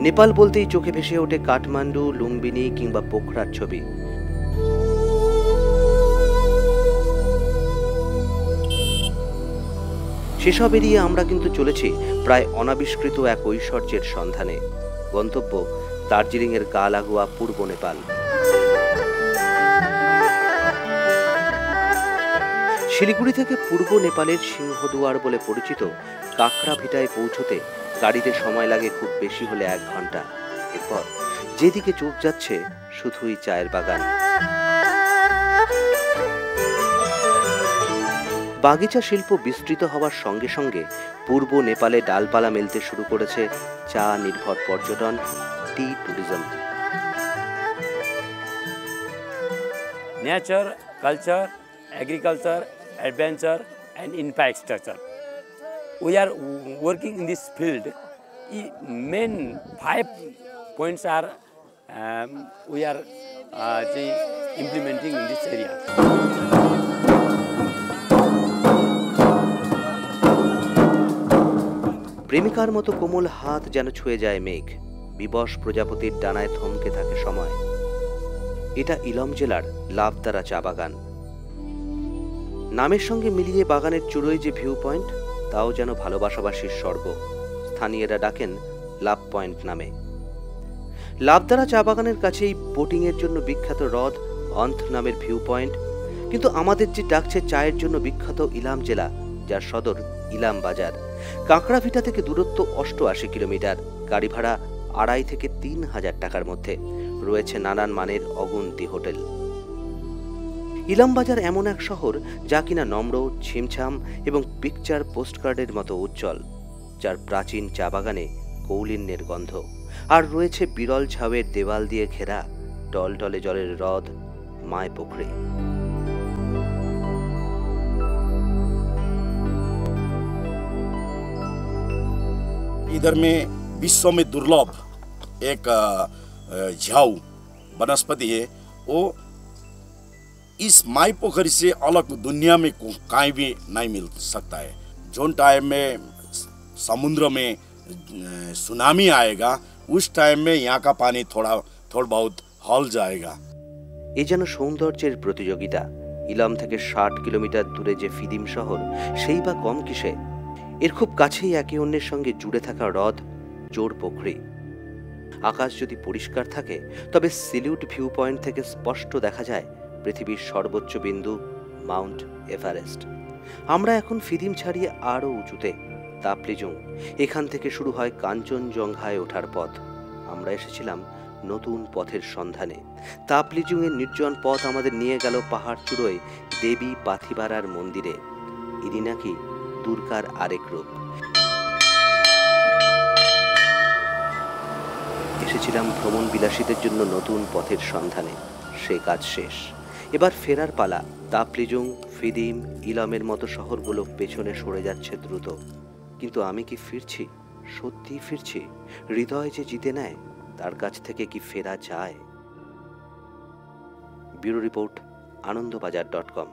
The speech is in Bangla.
নেপাল বলতেই চোখে ভেসে ওঠে কাঠমান্ডু, লুম্বিনী কিংবা পোখরার ছবি। সেসব এড়িয়ে আমরা কিন্তু চলেছি প্রায় অনাবিষ্কৃত এক ঐশ্বর্যের সন্ধানে। গন্তব্য দার্জিলিংয়ের গা লাগোয়া পূর্ব নেপাল। শিলিগুড়ি থেকে পূর্ব নেপালের সিংহদুয়ার বলে পরিচিত কাকড়াভিটায় পৌঁছতে গাড়িতে সময় লাগে খুব বেশি হলে 1 ঘন্টা। এরপর যেদিকে চোখ যাচ্ছে শুধুই চায়ের বাগান। বাগিচা শিল্প বিস্তৃত হওয়ার সঙ্গে সঙ্গে পূর্ব নেপালে ডালপালা মেলতে শুরু করেছে চা নির্ভর পর্যটন, tea tourism. Nature, culture, agriculture, adventure and infrastructure. We are working in this field. Main 5 points are we are implementing in this area. প্রেমিকার মতো কোমল হাত যেন ছুঁয়ে যায় মেঘ, বিবশ প্রজাপতির ডানায় থমকে থাকে সময়। এটা ইলম জেলার লাভদারা চা বাগান। নামের সঙ্গে মিলিয়ে বাগানের চূড়োয় যে ভিউ পয়েন্ট, তাও যেন ভালোবাসাবাসীর স্বর্গ। স্থানীয়রা ডাকেন লাভ পয়েন্ট নামে। লাভদারা চা বাগানের কাছেই বোটিংয়ের জন্য বিখ্যাত হ্রদ অন্থ নামের ভিউ পয়েন্ট। কিন্তু আমাদের যে ডাকছে চায়ের জন্য বিখ্যাত ইলাম জেলা, যার সদর ইলাম বাজার। কাঁকড়াভিটা থেকে দূরত্ব 88 কিলোমিটার, গাড়ি ভাড়া 2,500 থেকে 3,000 টাকার মধ্যে। রয়েছে নানান মানের অগুন্তি হোটেল। ইলাম বাজার এমন এক শহর যা কিনা নম্র, ছিমছাম এবং পিকচার পোস্টকার্ডের মতো উজ্জ্বল, যার প্রাচীন চা বাগানে কৌলিন্যের গন্ধ। আর রয়েছে বিরল ঝাউয়ের দেওয়াল দিয়ে ঘেরা টলটলে জলের হ্রদ মায় পুকুরে। इधर में विश्व में दुर्लभ एक झाऊ वनस्पति है। वो इस माई पोखरी से अलग दुनिया में कहीं भी नहीं मिल सकता है। जो टाइम में समुद्र में सुनामी आएगा, उस टाइम में यहाँ का पानी थोड़ा बहुत हल जाएगा। এ যেন সৌন্দর্যের প্রতিযোগিতা। ইলাম থেকে 60 কিলোমিটার দূরে যে ফিদিম শহর, সেই বা কম কিসে। এর খুব কাছেই একে অন্যের সঙ্গে জুড়ে থাকা হ্রদ জোর পুকুরি। আকাশ যদি পরিষ্কার থাকে তবে সিলিউট ভিউ পয়েন্ট থেকে স্পষ্ট দেখা যায় পৃথিবীর সর্বোচ্চ বিন্দু মাউন্ট এভারেস্ট। আমরা এখন ফিদিম ছাড়িয়ে আরও উঁচুতে, তাপলিজুং। এখান থেকে শুরু হয় কাঞ্চনজঙ্ঘায় ওঠার পথ। আমরা এসেছিলাম নতুন পথের সন্ধানে। তাপলিজুংয়ের নির্জন পথ আমাদের নিয়ে গেল পাহাড় চূড়োয় দেবী পাথিবারার মন্দিরে। ইনি নাকি দুর্গার আরেক রূপ। এসেছিলাম ভ্রমণ বিলাসীদের জন্য নতুন পথের সন্ধানে। সে কাজ শেষ, এবার ফেরার পালা। তাপলিজুং, ফিদিম, ইলমের মতো শহরগুলো পেছনে সরে যাচ্ছে দ্রুত। কিন্তু আমি কি ফিরছি? সত্যি ফিরছি? হৃদয় যে জিতে নেয়, তার কাছ থেকে কি ফেরা যায়? Bureau report, আনন্দবাজার.com।